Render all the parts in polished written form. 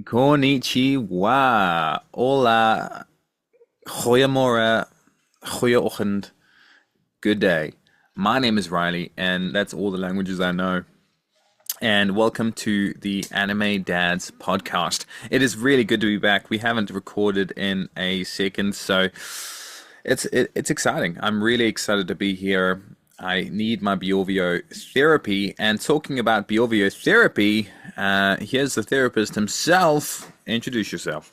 Konnichiwa. Hola. Goeiemorgen. Goeieochtend. Good day. My name is Riley, and that's all the languages I know. And welcome to the Anime Dads podcast. It is really good to be back. We haven't recorded in a second, so it's exciting. I'm really excited to be here. I need my Bjorvio therapy. And talking about Bjorvio therapy, here's the therapist himself. Introduce yourself.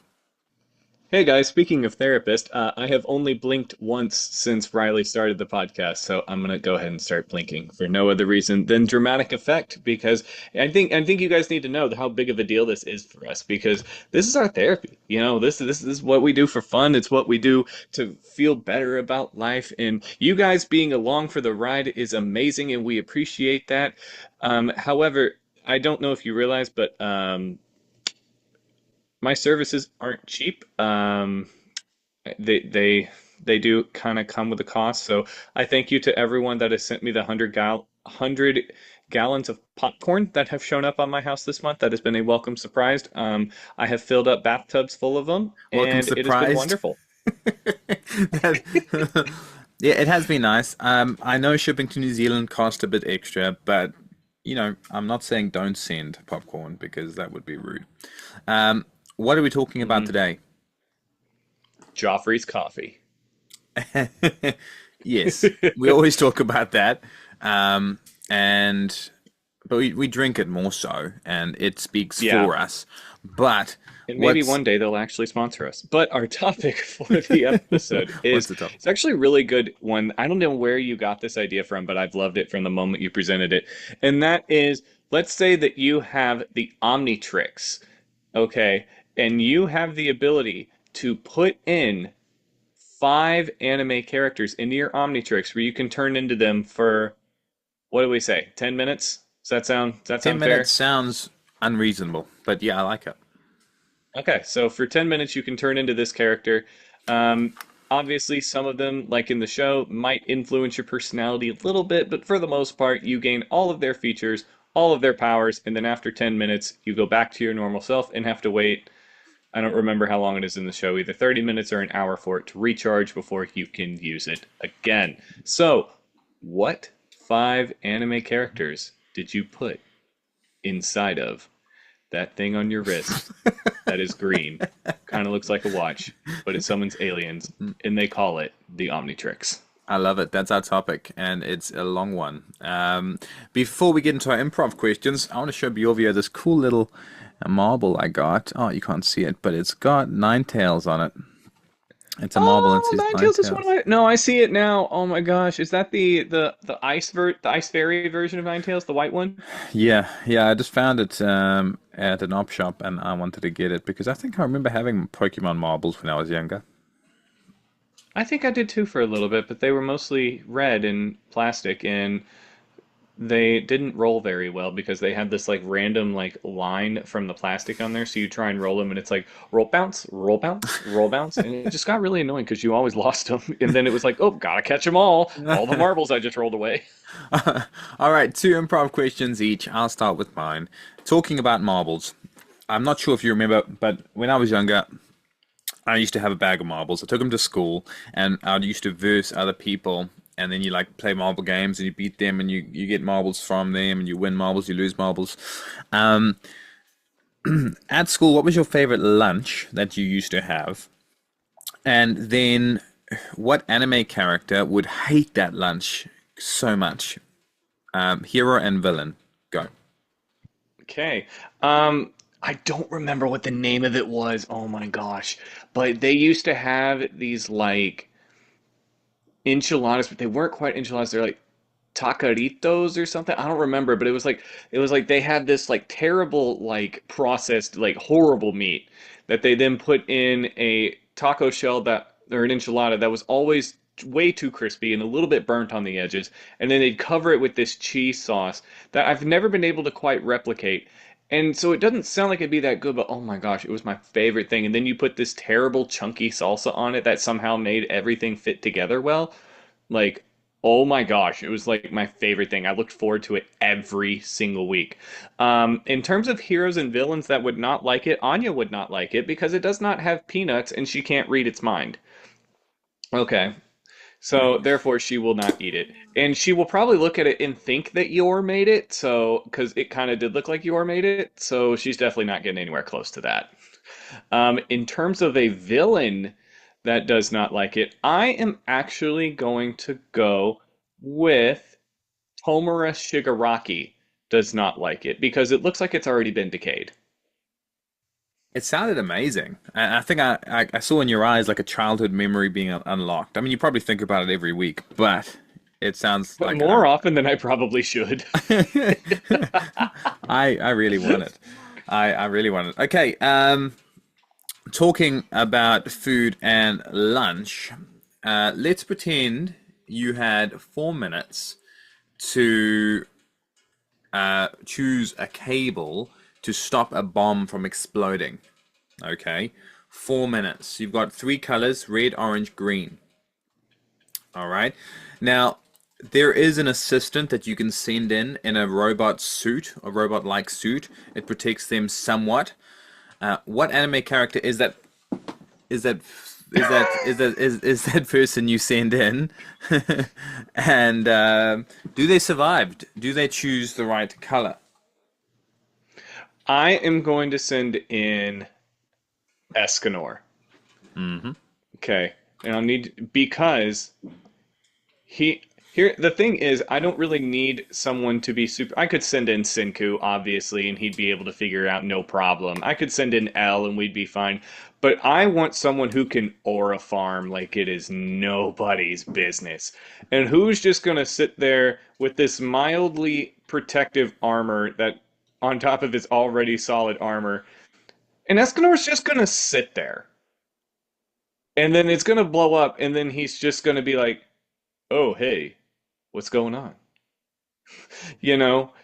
Hey guys, speaking of therapist, I have only blinked once since Riley started the podcast, so I'm gonna go ahead and start blinking for no other reason than dramatic effect because I think you guys need to know how big of a deal this is for us because this is our therapy. This is what we do for fun. It's what we do to feel better about life, and you guys being along for the ride is amazing, and we appreciate that. However, I don't know if you realize, but my services aren't cheap. They do kind of come with a cost. So I thank you to everyone that has sent me the 100 gallons of popcorn that have shown up on my house this month. That has been a welcome surprise. I have filled up bathtubs full of them, Welcome, and it has been surprised. wonderful. Yeah, it has been nice. I know shipping to New Zealand cost a bit extra, but I'm not saying don't send popcorn because that would be rude. What are we talking about Hmm. today? Joffrey's coffee. Yes, we always talk about that, and but we drink it more so, and it speaks Yeah. for us. But And maybe what's one day they'll actually sponsor us. But our topic for the episode what's is the top? it's actually a really good one. I don't know where you got this idea from, but I've loved it from the moment you presented it. And that is, let's say that you have the Omnitrix, okay, and you have the ability to put in five anime characters into your Omnitrix where you can turn into them for what do we say? 10 minutes? Does that sound 10 minutes fair? sounds unreasonable, but yeah, I like it. Okay, so for 10 minutes, you can turn into this character. Um, Obviously, some of them, like in the show, might influence your personality a little bit, but for the most part, you gain all of their features, all of their powers, and then after 10 minutes, you go back to your normal self and have to wait. I don't remember how long it is in the show, either 30 minutes or an hour for it to recharge before you can use it again. So, what five anime characters did you put inside of that thing on your wrist that is green? Kind of looks like a watch, but it summons aliens, and they call it the Omnitrix. I love it. That's our topic, and it's a long one. Before we get into our improv questions, I want to show Bjorvio this cool little marble I got. Oh, you can't see it, but it's got nine tails on it. It's a marble and it Oh, says nine Ninetales is one of tails. my. No, I see it now. Oh my gosh, is that the ice fairy version of Ninetales, the white one? Yeah, yeah, I just found it at an op shop and I wanted to get it because I think I remember having Pokemon marbles when I was younger. I think I did too for a little bit, but they were mostly red and plastic, and they didn't roll very well because they had this like random like line from the plastic on there. So you try and roll them, and it's like roll bounce, roll bounce, roll bounce, and it just got really annoying because you always lost them. And then it was like, oh, gotta catch them all the marbles I just rolled away. All right, two improv questions each. I'll start with mine. Talking about marbles. I'm not sure if you remember, but when I was younger, I used to have a bag of marbles. I took them to school, and I used to verse other people. And then you like play marble games, and you beat them, and you get marbles from them, and you win marbles, you lose marbles. Um, at school, what was your favorite lunch that you used to have? And then, what anime character would hate that lunch so much? Hero and villain. Go. Okay. I don't remember what the name of it was. Oh my gosh. But they used to have these like enchiladas, but they weren't quite enchiladas. They're like tacaritos or something. I don't remember, but it was like they had this like terrible like processed like horrible meat that they then put in a taco shell that or an enchilada that was always way too crispy and a little bit burnt on the edges, and then they'd cover it with this cheese sauce that I've never been able to quite replicate. And so it doesn't sound like it'd be that good, but oh my gosh, it was my favorite thing. And then you put this terrible chunky salsa on it that somehow made everything fit together well. Like Oh my gosh, it was like my favorite thing. I looked forward to it every single week. In terms of heroes and villains that would not like it, Anya would not like it because it does not have peanuts and she can't read its mind. Okay, so therefore she will not eat it. And she will probably look at it and think that Yor made it, so because it kind of did look like Yor made it, so she's definitely not getting anywhere close to that. In terms of a villain that does not like it, I am actually going to go with Tomura Shigaraki does not like it because it looks like it's already been decayed. It sounded amazing. I think I saw in your eyes like a childhood memory being unlocked. I mean, you probably think about it every week, but it sounds But like more often than I probably should. I really want it. I really want it. Okay, talking about food and lunch, let's pretend you had 4 minutes to choose a cable to stop a bomb from exploding. Okay, 4 minutes. You've got three colors: red, orange, green. All right. Now, there is an assistant that you can send in a robot suit, a robot-like suit. It protects them somewhat. What anime character is that? Is that? Is that person you send in? And do they survive? Do they choose the right color? I am going to send in Escanor. Okay. And I'll need because he here the thing is I don't really need someone to be super. I could send in Senku obviously and he'd be able to figure it out no problem. I could send in L and we'd be fine. But I want someone who can aura farm like it is nobody's business. And who's just going to sit there with this mildly protective armor that on top of his already solid armor. And Escanor's just going to sit there. And then it's going to blow up and then he's just going to be like, "Oh, hey, what's going on?"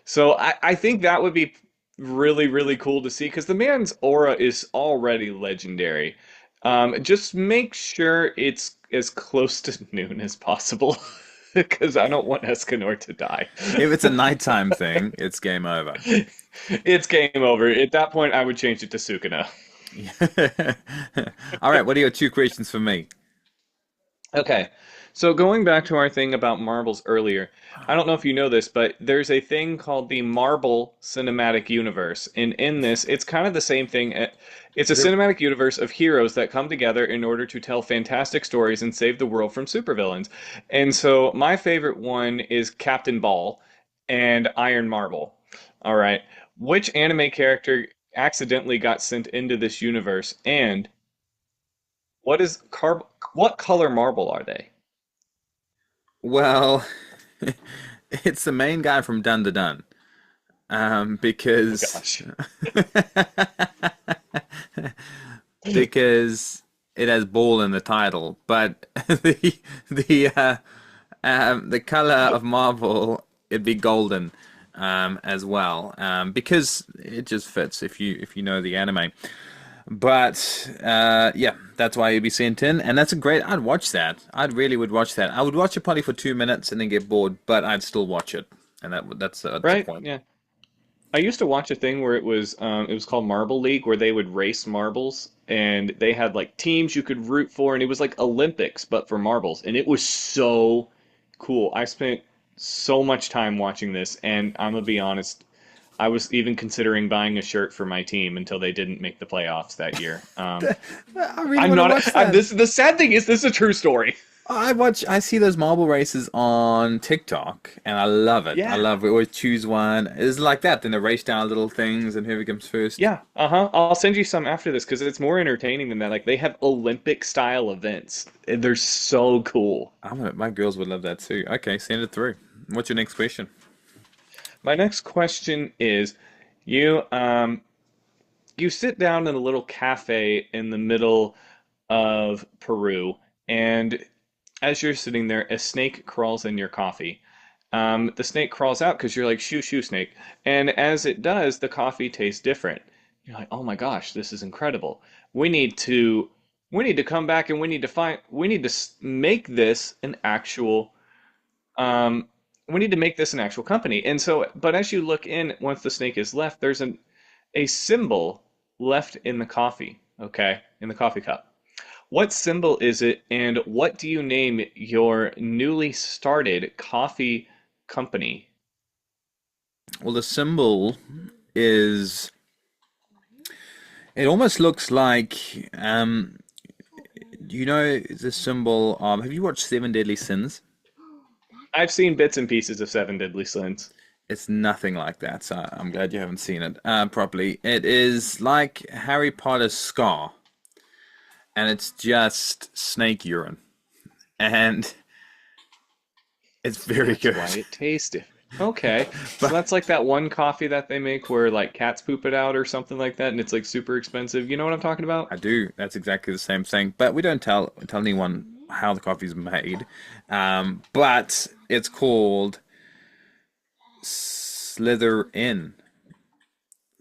So I think that would be really, really cool to see because the man's aura is already legendary. Just make sure it's as close to noon as possible because I don't want Escanor to die. If it's a nighttime thing, it's game over. It's game over. At that point, I would change it to Sukuna. All right, what are your two questions for me? Okay. So going back to our thing about marbles earlier, I don't know if you know this, but there's a thing called the Marble Cinematic Universe. And in this, it's kind of the same thing. It's a Is it cinematic universe of heroes that come together in order to tell fantastic stories and save the world from supervillains. And so my favorite one is Captain Ball and Iron Marble. All right. Which anime character accidentally got sent into this universe and what color marble are they? Well, it's the main guy from Dun Dun Dun. Oh Because gosh. because it has ball in the title, but the color of marble it'd be golden as well because it just fits if you know the anime. But yeah, that's why you'd be sent in, and that's a great. I'd watch that. I really would watch that. I would watch it probably for 2 minutes and then get bored, but I'd still watch it, and that's the Right? point. Yeah. I used to watch a thing where it was called Marble League where they would race marbles and they had like teams you could root for and it was like Olympics but for marbles and it was so cool. I spent so much time watching this and I'm gonna be honest, I was even considering buying a shirt for my team until they didn't make the playoffs that year. I really I'm want to not. watch that. The sad thing is this is a true story. I see those marble races on TikTok, and I love it. I Yeah. love it. We always choose one. It's like that. Then they race down little things, and whoever comes first. Yeah, uh-huh. I'll send you some after this because it's more entertaining than that. Like they have Olympic style events. And they're so cool. My girls would love that too. Okay, send it through. What's your next question? My next question is you you sit down in a little cafe in the middle of Peru and as you're sitting there, a snake crawls in your coffee. The snake crawls out because you're like, shoo, shoo, snake. And as it does, the coffee tastes different. You're like, oh my gosh, this is incredible. We need to, we need to come back and we need to make this an actual we need to make this an actual company. And so, but as you look in, once the snake is left, there's a symbol left in the coffee, okay, in the coffee cup. What symbol is it, and what do you name your newly started coffee company? Well, the symbol is. It almost looks like. You know the symbol of. Have you watched Seven Deadly Sins? I've seen bits and pieces of Seven Deadly Sins. It's nothing like that, so I'm glad you haven't seen it properly. It is like Harry Potter's scar, and it's just snake urine, and it's very That's good. why it tastes different. Okay, so But that's like that one coffee that they make where like cats poop it out or something like that, and it's like super expensive. You know what I'm talking about? I do. That's exactly the same thing. But we don't tell anyone how the coffee's made. But it's called Slither In.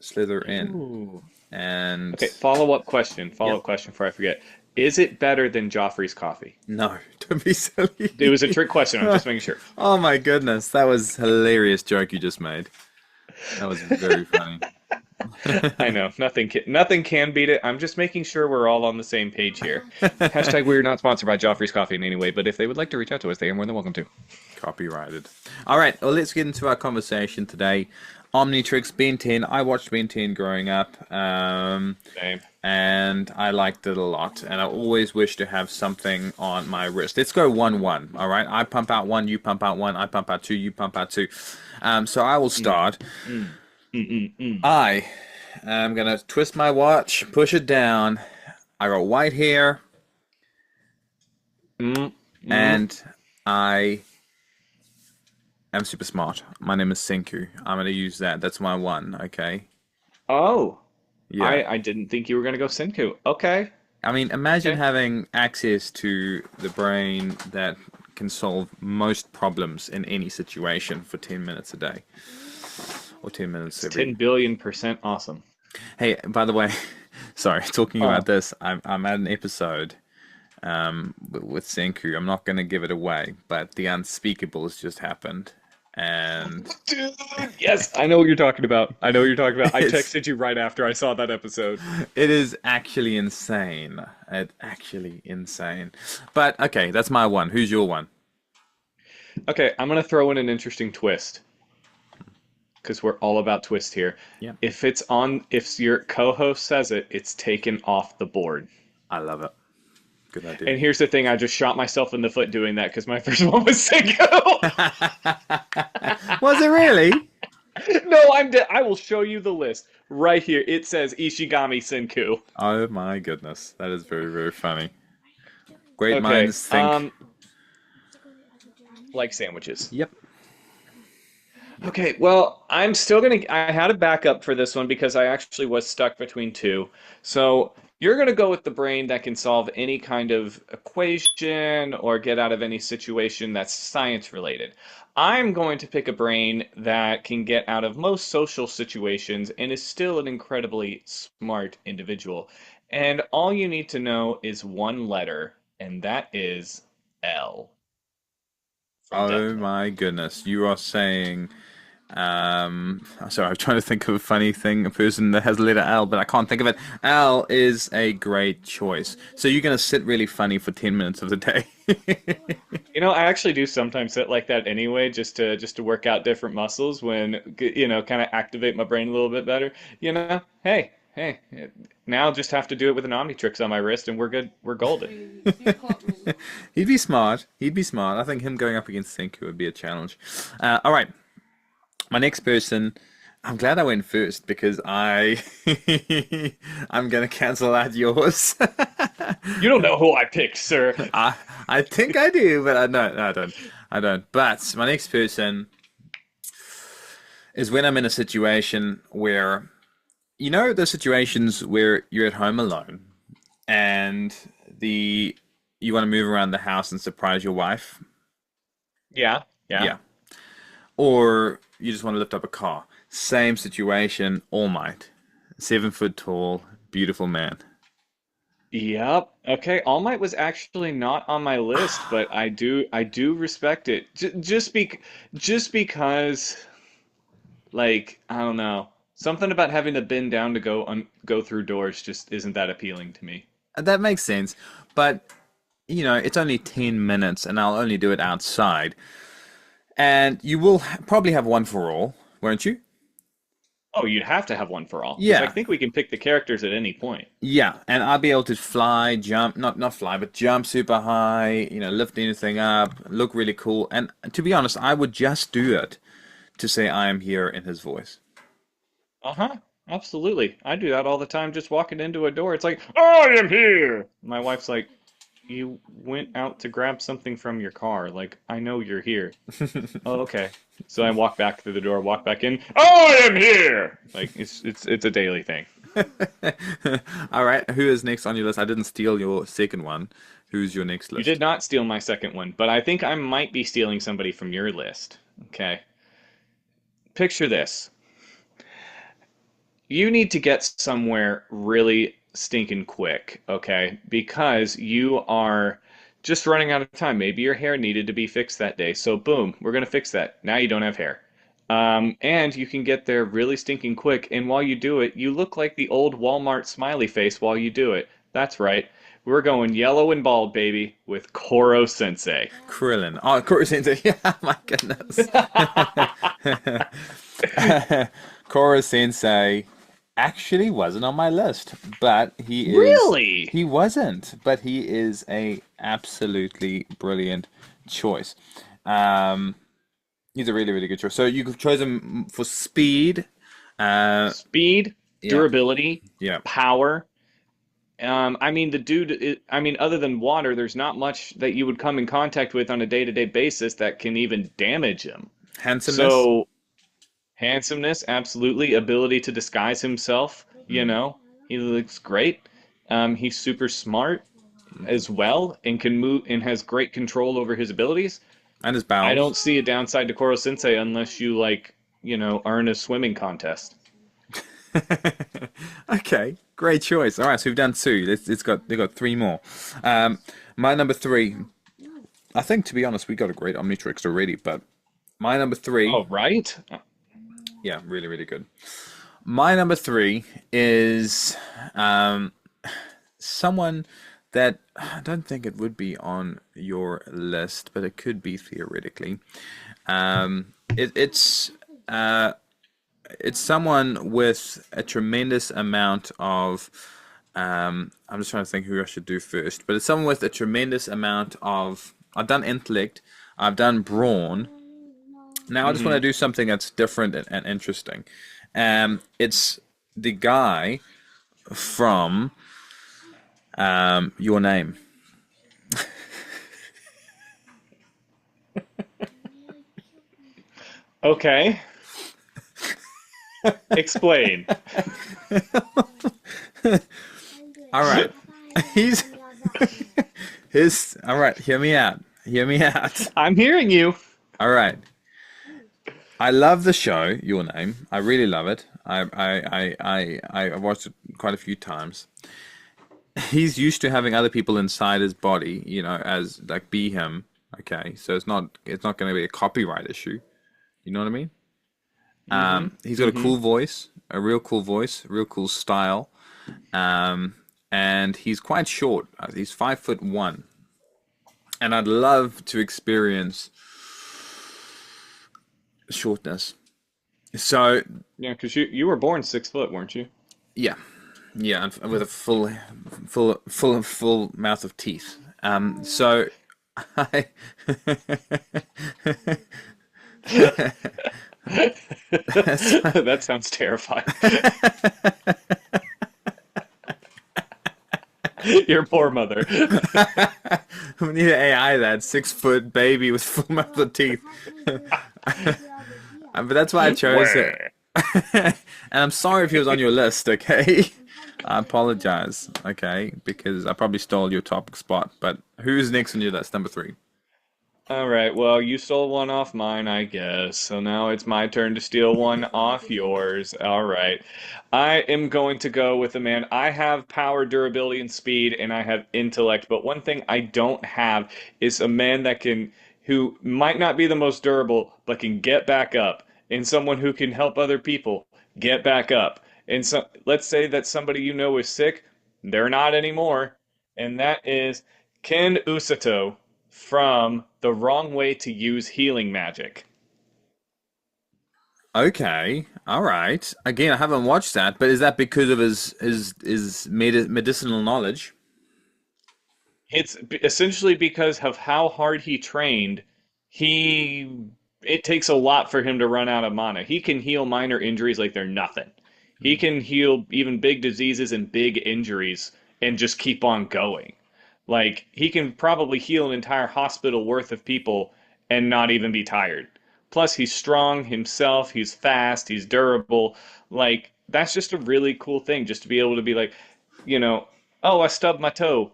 Slither In. Ooh. And Okay, follow-up question. yep. Follow-up question before I forget. Is it better than Joffrey's coffee? No, don't be It was a silly. trick question. I'm just making sure. Oh my goodness, that was hilarious joke you just made. That was very funny. I know nothing can beat it. I'm just making sure we're all on the same page here. Hashtag we're not sponsored by Joffrey's Coffee in any way, but if they would like to reach out to us, they are more than welcome to. Copyrighted. All right, well, let's get into our conversation today. Omnitrix, Ben 10. I watched Ben 10 growing up, Same. and I liked it a lot. And I always wish to have something on my wrist. Let's go 1-1. All right, I pump out one, you pump out one, I pump out two, you pump out two. So I will start. Mm, mm, mm, mm. I am gonna twist my watch, push it down. I got white hair, Mm, mm. and I am super smart. My name is Senku. I'm gonna use that. That's my one. Okay. Oh, Yeah. I didn't think you were gonna go Senku. Okay, I mean, imagine okay. having access to the brain that can solve most problems in any situation for 10 minutes a day or 10 minutes It's every. 10 billion% awesome. Hey, by the way, sorry, talking about Oh, this, I'm at an episode with Senku. I'm not going to give it away, but the unspeakable has just happened. And dude, yes, I know what you're talking about. I know what you're talking about. I it's texted you right after I saw that episode. it is actually insane. It actually insane. But okay, that's my one. Who's your one? Okay, I'm gonna throw in an interesting twist because we're all about twist here. Yeah, If your co-host says it, it's taken off the board. I love it. Good idea. And here's the thing: I just shot myself in the foot doing that because my first one was Senko. Was it really? No, I will show you the list right here. It says Ishigami Senku. Oh my goodness, that is very, very funny. Great Okay, minds think. like sandwiches. Yep. Okay, well, I'm still gonna. I had a backup for this one because I actually was stuck between two. So you're gonna go with the brain that can solve any kind of equation or get out of any situation that's science related. I'm going to pick a brain that can get out of most social situations and is still an incredibly smart individual. And all you need to know is one letter, and that is L from Oh Death Note. my goodness, you are saying. Sorry, I'm trying to think of a funny thing, a person that has the letter L, but I can't think of it. L is a great choice. So you're gonna sit really funny for 10 minutes of the day. You know, I actually do sometimes sit like that anyway, just to work out different muscles kind of activate my brain a little bit better. Hey, now just have to do it with an Omnitrix on my wrist, and we're good. We're golden. He'd be smart. He'd be smart. I think him going up against Senku would be a challenge. All right, my next person. I'm glad I went first because I'm gonna cancel out yours. You don't know who I picked, sir. I I think I do, but I no, no, I don't. I don't. But my next person is when I'm in a situation where those situations where you're at home alone and the you want to move around the house and surprise your wife. Yeah, yeah. Yeah. Or you just want to lift up a car. Same situation, All Might. 7 foot tall, beautiful man. Yep. Okay. All Might was actually not on my list, but I do respect it. Just because, like, I don't know, something about having to bend down to go through doors just isn't that appealing to me. That makes sense, but it's only 10 minutes and I'll only do it outside. And you will probably have one for all, won't you? Oh, you'd have to have one for all, because I Yeah. think we can pick the characters at any point. Yeah, and I'll be able to fly, jump, not fly, but jump super high, lift anything up, look really cool. And to be honest, I would just do it to say I am here in his voice. Uh-huh. Absolutely. I do that all the time just walking into a door. It's like, I am here. My wife's like, you went out to grab something from your car. Like, I know you're here. Oh, okay. So I walk back through the door, walk back in. I am here. Like it's a daily thing. All right, who is next on your list? I didn't steal your second one. Who's your next You did list? not steal my second one, but I think I might be stealing somebody from your list. Okay. Picture this. You need to get somewhere really stinking quick, okay? Because you are just running out of time. Maybe your hair needed to be fixed that day. So, boom, we're going to fix that. Now you don't have hair. And you can get there really stinking quick. And while you do it, you look like the old Walmart smiley face while you do it. That's right. We're going yellow and bald, baby, with Koro Sensei. Krillin. Oh, Koro Sensei. Yeah, my goodness. Koro Sensei actually wasn't on my list, but Really? he wasn't, but he is a absolutely brilliant choice. Um, he's a really, really good choice. So you could choose him for speed. Uh, Speed, yeah, durability, yeah. power. I mean, the dude, I mean, other than water, there's not much that you would come in contact with on a day-to-day basis that can even damage him. Handsomeness. So, handsomeness, absolutely. Ability to disguise himself, he looks great. He's super smart as well and can move and has great control over his abilities. And his I don't bowels. see a downside to Koro Sensei unless you, like, earn a swimming contest. Okay, great choice. All right, so we've done two. They've got three more. Um, my number three. I think, to be honest, we got a great Omnitrix already, but my number three. Oh, right? Yeah, really, really good. My number three is someone that I don't think it would be on your list, but it could be theoretically. Uh, it's someone with a tremendous amount of. I'm just trying to think who I should do first, but it's someone with a tremendous amount of. I've done intellect, I've done brawn. Now I just want to Hmm. do something that's different and interesting. It's the guy from Your Name. Okay. Explain. All right, he's his. All right, hear me out. Hear me out. I'm hearing you. All right. I love the show, Your Name. I really love it. I watched it quite a few times. He's used to having other people inside his body, as like be him. Okay, so it's not going to be a copyright issue. You know what I mean? Hmm. He's got a Hmm. cool voice, a real cool voice, real cool style, um, and he's quite short. He's 5'1", and I'd love to experience shortness. So Yeah, because you were born 6 foot, weren't you? yeah, yeah, and with a full mouth of teeth. So I, That sounds terrifying. Your poor mother. we need an AI that 6 foot baby with full mouth of teeth. But that's why I chose it. Where? And I'm sorry if he was on your list, okay? I apologize, okay? Because I probably stole your top spot. But who's next on your list? Number three. All right, well, you stole one off mine, I guess. So now it's my turn to steal one off yours. All right. I am going to go with a man. I have power, durability, and speed, and I have intellect. But one thing I don't have is a man who might not be the most durable, but can get back up, and someone who can help other people get back up. And so, let's say that somebody you know is sick, they're not anymore, and that is Ken Usato from The Wrong Way to Use Healing Magic. Okay, all right. Again, I haven't watched that, but is that because of his medicinal knowledge? It's essentially because of how hard he trained. He it takes a lot for him to run out of mana. He can heal minor injuries like they're nothing. He can heal even big diseases and big injuries and just keep on going. Like he can probably heal an entire hospital worth of people and not even be tired. Plus he's strong himself, he's fast, he's durable. Like that's just a really cool thing just to be able to be like, you know, oh, I stubbed my toe.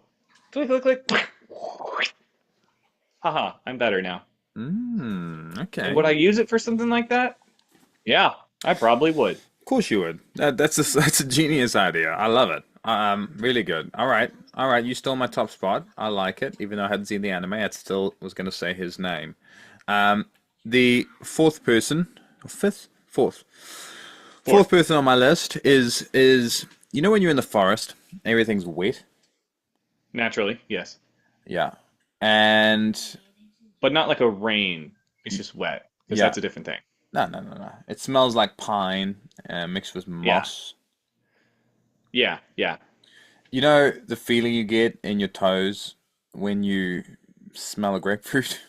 Click, click, click. Haha, I'm better now. And would Okay. I use it for something like that? Yeah, I probably would. Of course you would. That's a genius idea. I love it. Really good. All right. You stole my top spot. I like it. Even though I hadn't seen the anime, I still was going to say his name. Um, the fourth person, or fifth, fourth Fourth. person on my list is you know when you're in the forest, everything's wet. Naturally, yes. Yeah, and But not like a rain. It's just wet, because yeah, that's a different thing. no. It smells like pine mixed with Yeah, moss. yeah, yeah. You know the feeling you get in your toes when you smell a grapefruit?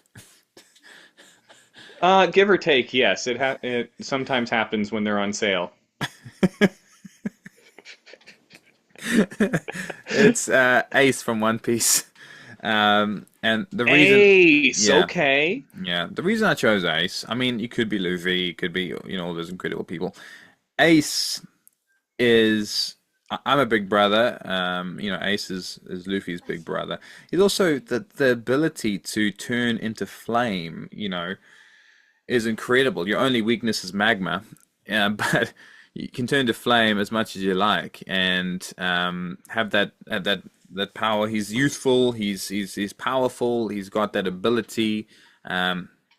Give or take, yes. It sometimes happens when they're on sale. It's Ace from One Piece. And the reason, Ace, yeah, okay. yeah, the reason I chose Ace, I mean, you could be Luffy, you could be, all those incredible people. Ace is, I'm a big brother. Ace is Luffy's big brother. He's also the ability to turn into flame, is incredible. Your only weakness is magma, but you can turn to flame as much as you like, and have that power. He's youthful. He's powerful. He's got that ability.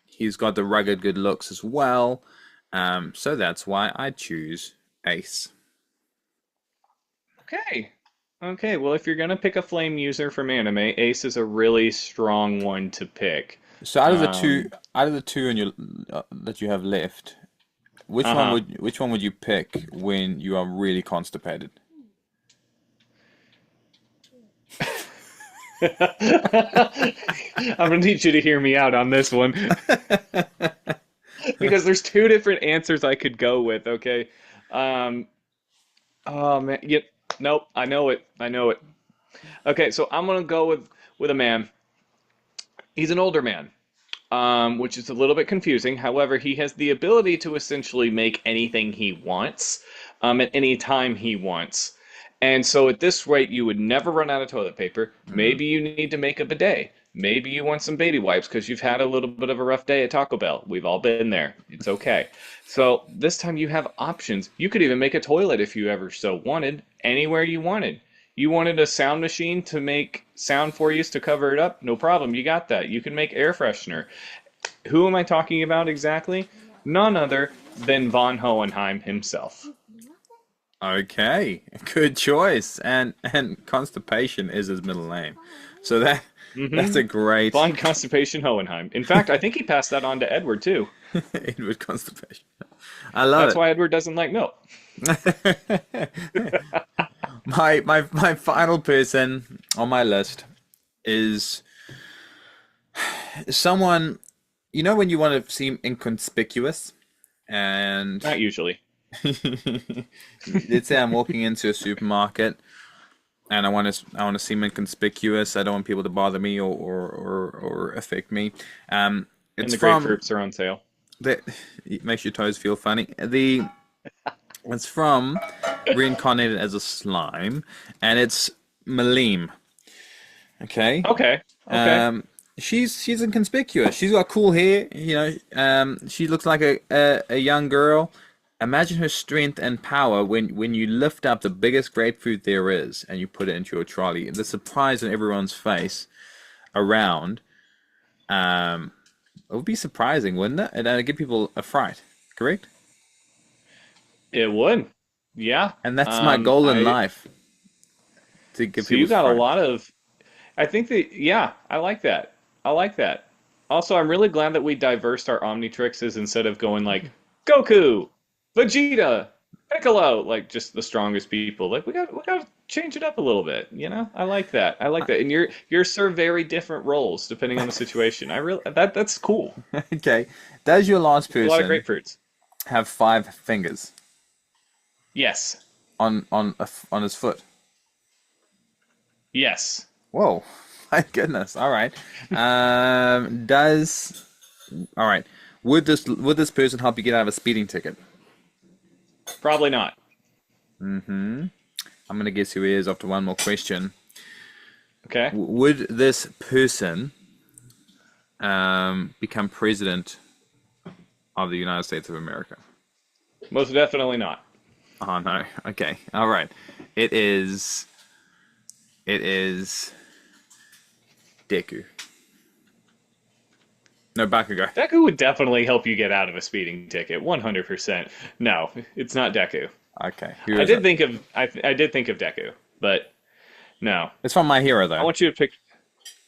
He's got the rugged good looks as well. So that's why I choose Ace. Okay. Okay, well, if you're gonna pick a flame user from anime, Ace is a really strong one to pick. So Um, out of the two in your that you have left, uh-huh. which one would you pick when you are really constipated? I'm gonna need you to hear me out on this one because there's two different answers I could go with. Okay. Um. Oh man. Yep. Nope. I know it. I know it. Okay. So I'm gonna go with a man. He's an older man, which is a little bit confusing. However, he has the ability to essentially make anything he wants, at any time he wants. And so at this rate, you would never run out of toilet paper. Hmm. Maybe you need to make a bidet. Maybe you want some baby wipes because you've had a little bit of a rough day at Taco Bell. We've all been there. It's okay. So this time you have options. You could even make a toilet if you ever so wanted, anywhere you wanted. You wanted a sound machine to make sound for you to cover it up? No problem. You got that. You can make air freshener. Who am I talking about exactly? None other than von Hohenheim himself. Okay, good choice. And constipation is his middle name, so that's Mm-hmm. a great Von Constipation Hohenheim. In fact, I think he passed that on to Edward too. Edward constipation. I love That's it. why Edward doesn't like milk. My final person on my list is someone, when you want to seem inconspicuous, and Not usually. let's say I'm walking into a supermarket and I want to seem inconspicuous. I don't want people to bother me or affect me. And It's the from grapefruits are on sale. the it makes your toes feel funny. It's from reincarnated as a slime, and it's Malim. Okay. Okay. Okay. Um, She's inconspicuous. She's got cool hair. She looks like a young girl. Imagine her strength and power when you lift up the biggest grapefruit there is and you put it into your trolley. The surprise on everyone's face around. It would be surprising, wouldn't it? And it'd give people a fright. Correct? It would. Yeah. And that's my goal in I life, to give so people you got a fright. lot of I think that, yeah, I like that. I like that. Also, I'm really glad that we diversed our Omnitrixes instead of going like Goku, Vegeta, Piccolo, like just the strongest people. Like we got to change it up a little bit, you know? I like that. I like that. And you're serve very different roles depending on the situation. I really that's cool. Okay. Does your last A lot of person grapefruits. have 5 fingers Yes. on his foot? Yes. Whoa. My goodness. All right. Does all right. Would this person help you get out of a speeding ticket? Probably not. I'm gonna guess who he is after one more question. Okay. Would this person become president of the United States of America? Most definitely not. Oh no. Okay. All right. It is. It is Deku. No, Bakugo. Deku would definitely help you get out of a speeding ticket, 100%. No, it's not Deku. Okay. Who I is did it? think of I did think of Deku, but no. It's from My Hero I though. want you to pick.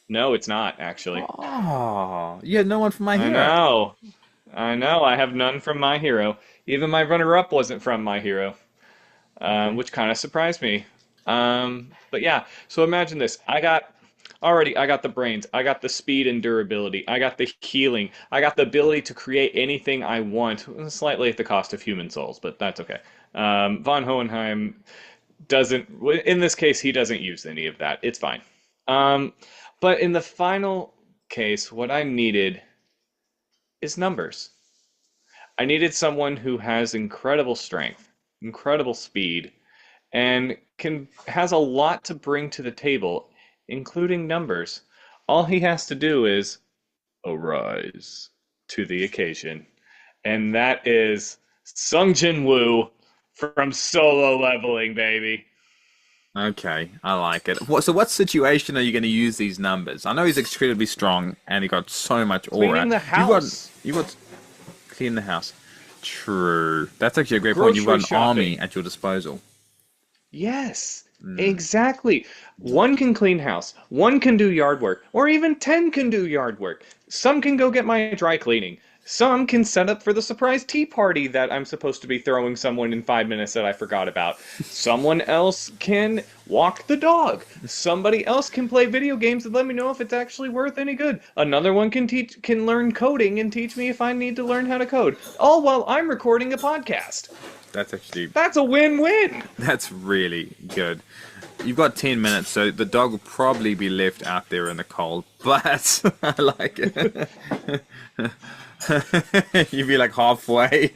No, it's not actually. Oh, you had no one from My I Hero. know. I know. I have none from My Hero. Even my runner-up wasn't from My Hero, Okay. which kind of surprised me. But yeah. So imagine this. I got the brains. I got the speed and durability. I got the healing. I got the ability to create anything I want, slightly at the cost of human souls, but that's okay. Von Hohenheim doesn't, in this case, he doesn't use any of that. It's fine. Um, but in the final case, what I needed is numbers. I needed someone who has incredible strength, incredible speed, and can has a lot to bring to the table, including numbers. All he has to do is arise to the occasion. And that is Sung Jin Woo from Solo Leveling, baby. Okay, I like it. So what situation are you going to use these numbers? I know he's incredibly strong and he got so much aura. Cleaning the You've got house, you've got clean the house. True. That's actually a great point. You've got grocery an army shopping. at your disposal. Yes, Mm. exactly. One can clean house, one can do yard work, or even 10 can do yard work. Some can go get my dry cleaning. Some can set up for the surprise tea party that I'm supposed to be throwing someone in 5 minutes that I forgot about. Someone else can walk the dog. Somebody else can play video games and let me know if it's actually worth any good. Another one can learn coding and teach me if I need to learn how to code. All while I'm recording a podcast. That's actually That's a win-win. that's really good. You've got 10 minutes, so the dog will probably be left out there in the cold, but I like it. You'd be like halfway,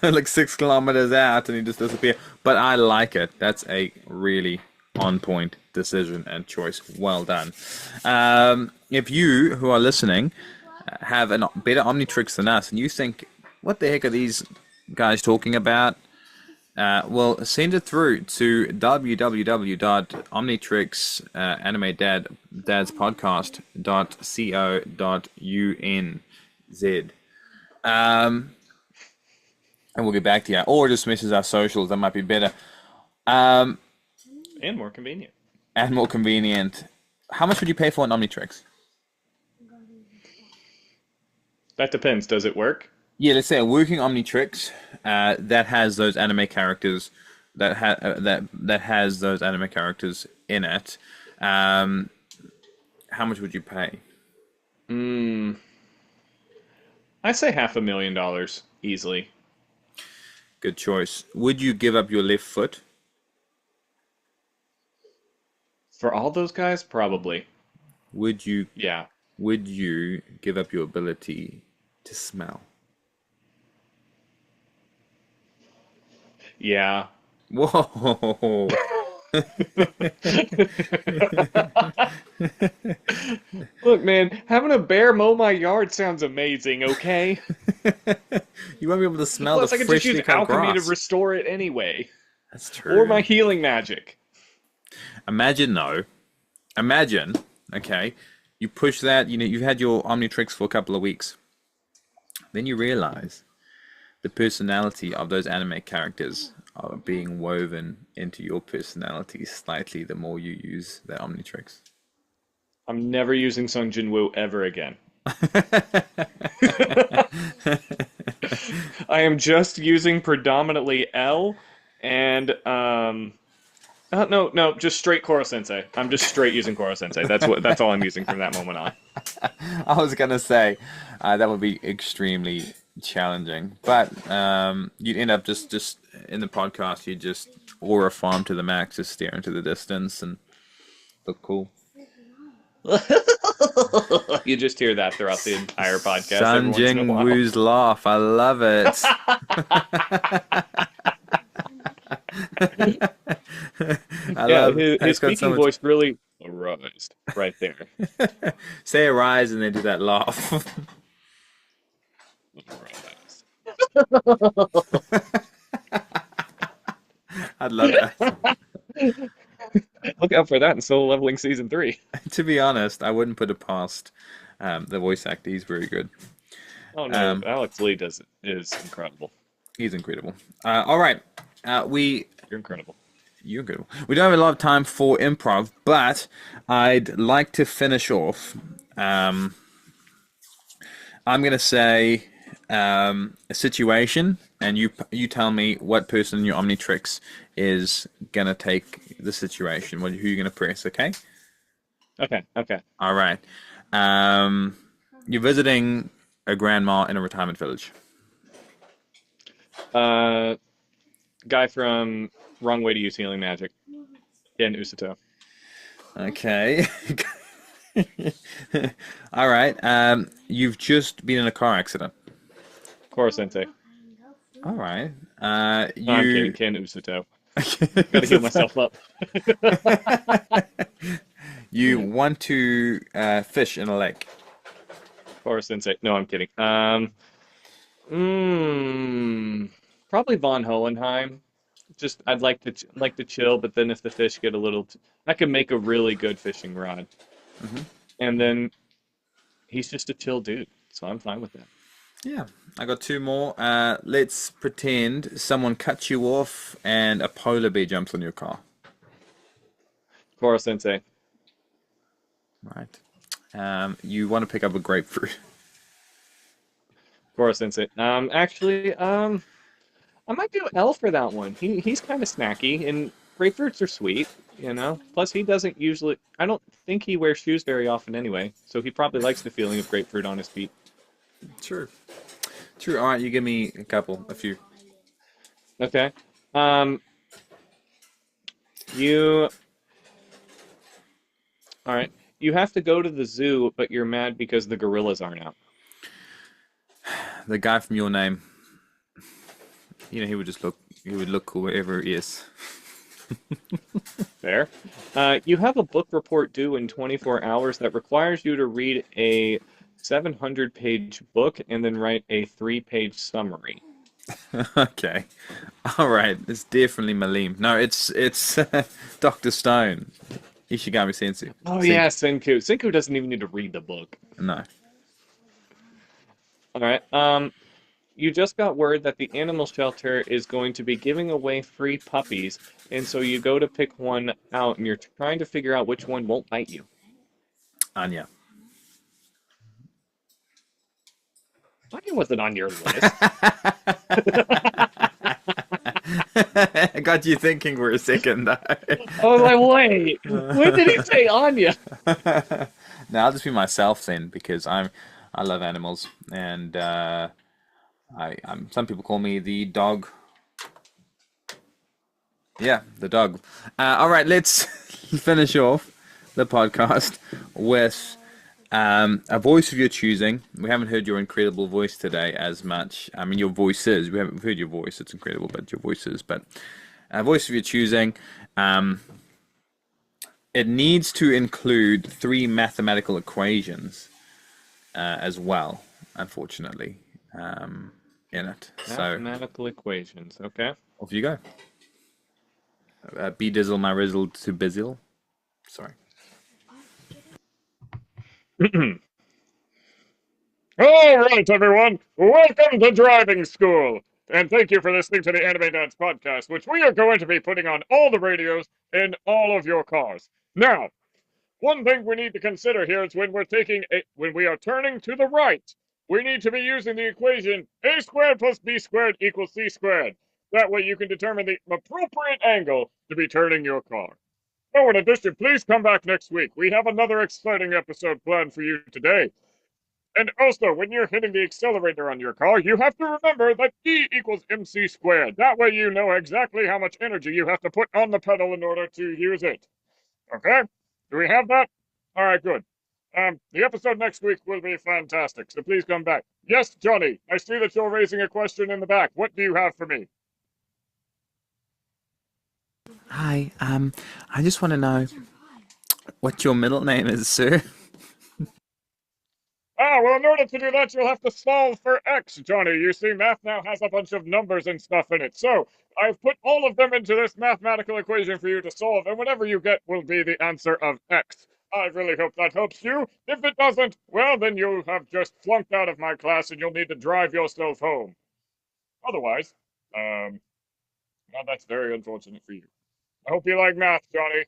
like 6 kilometers out, and you just disappear. But I like it. That's a really on point decision and choice. Well done. If you who are listening have a better Omnitrix than us, and you think, what the heck are these guys talking about? Well, send it through to www.omnitrix animedadspodcast.co.unz. And we'll get back to you. Or just message our socials, that might be better. Um, And more convenient. and more convenient. How much would you pay for an Omnitrix? That depends. Does it work? Yeah, let's say a working Omnitrix that has those anime characters that has those anime characters in it. Um, how much would you pay? Hmm. I say $500,000 easily. Good choice. Would you give up your left foot? For all those guys, probably. Would you Yeah. would you give up your ability to smell? Yeah. Whoa. Look, Look, man, having a bear mow my yard sounds amazing, okay? You won't be able to smell the Plus, I could just use freshly cut alchemy to grass. restore it anyway. That's Or my true. healing magic. Imagine, no. Imagine, okay, you push that, you've had your Omnitrix for a couple of weeks. Then you realize the personality of those anime characters are being woven into your personality slightly the more you use the Omnitrix. I'm never using Sung Jin Woo ever again. I am just using predominantly L and no, just straight Koro Sensei. I'm just straight using Koro Sensei. That's all I'm using from that moment on. I was gonna say that would be extremely challenging, but you'd end up just in the podcast, you just aura farm to the max, just stare into the distance and look cool. You just hear that throughout the entire podcast every Sun once in a Jing while. Woo's laugh, I love it. I Yeah, love. his It's got so speaking much. voice really arised right there. Say arise and then do that laugh. Arised. I'd love that. Look out for that in Solo Leveling Season 3. To be honest, I wouldn't put it past the voice actor. He's very good. Oh no, Alex Lee is incredible. He's incredible. All right, You're incredible. you're incredible. We don't have a lot of time for improv, but I'd like to finish off. I'm gonna say a situation, and you tell me what person in your Omnitrix is gonna take the situation. Who you gonna press? Okay. Okay. All right. You're visiting a grandma in a retirement village. Guy from Wrong Way to Use Healing Magic. Ken Usato. Okay. All right. You've just been in a car accident. Koro Sensei. All right. No, I'm kidding. Ken Usato. Gotta heal myself up. You want to fish in a lake. Koro Sensei. No, I'm kidding. Probably Von Hohenheim. Just I'd like to chill, but then if the fish get a little, I could make a really good fishing rod. And then he's just a chill dude, so I'm fine with that. Yeah. I got two more. Let's pretend someone cuts you off and a polar bear jumps on your car. Koro Sensei. Right. You want to pick up a grapefruit. Koro Sensei. I might do L for that one. He's kind of snacky, and grapefruits are sweet, you know. Plus, he doesn't usually. I don't think he wears shoes very often anyway, so he probably likes the feeling of grapefruit on his feet. True. True. All right. You give me a few. Okay. You. All right. You have to go to the zoo, but you're mad because the gorillas aren't out. The guy from Your Name. He would look cool wherever he is. Fair. You have a book report due in 24 hours that requires you to read a 700-page book and then write a 3-page summary. Okay. All right. It's definitely Malim. No, it's Dr. Stone. Ishigami Sensei. Oh yeah, Senku. Senku doesn't even need to read the book. No. All right. You just got word that the animal shelter is going to be giving away free puppies, and so you go to pick one out, and you're trying to figure out which one won't bite you. Anya. Anya wasn't on your list. I got you thinking for a second. Though. I was like, wait, when did he say Anya? No, I'll just be myself then because I love animals and some people call me the dog. Yeah, the dog. All right, let's finish off the podcast with a voice of your choosing. We haven't heard your incredible voice today as much. I mean, your voice is. We haven't heard your voice. It's incredible, but your voice is. But a voice of your choosing. it needs to include three mathematical equations as well, unfortunately, in it. So Mathematical equations. Okay. off you go. Be dizzle my rizzle to bizzle. Sorry. All right, everyone. Welcome to driving school. And thank you for listening to the Anime Dance podcast, which we are going to be putting on all the radios in all of your cars. Now, one thing we need to consider here is when we are turning to the right, we need to be using the equation a squared plus b squared equals c squared. That way you can determine the appropriate angle to be turning your car. Oh, in addition, please come back next week. We have another exciting episode planned for you today. And also, when you're hitting the accelerator on your car, you have to remember that E equals mc squared. That way you know exactly how much energy you have to put on the pedal in order to use it. Okay? Do we have that? All right, good. The episode next week will be fantastic, so please come back. Yes, Johnny, I see that you're raising a question in the back. What do you have for me? Hi. I just want to know what your middle name is, sir. Ah, well, in order to do that, you'll have to solve for x, Johnny. You see, math now has a bunch of numbers and stuff in it. So, I've put all of them into this mathematical equation for you to solve, and whatever you get will be the answer of x. I really hope that helps you. If it doesn't, well, then you have just flunked out of my class and you'll need to drive yourself home. Otherwise, well, that's very unfortunate for you. I hope you like math, Johnny.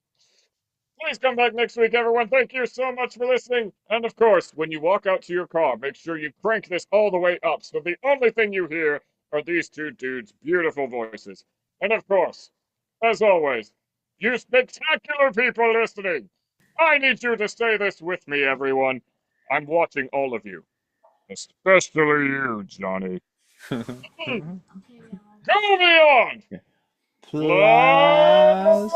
Please come back next week, everyone. Thank you so much for listening. And of course, when you walk out to your car, make sure you crank this all the way up so the only thing you hear are these two dudes' beautiful voices. And of course, as always, you spectacular people listening, I need you to say this with me, everyone. I'm watching all of you, especially you, Johnny. Go beyond! Plus.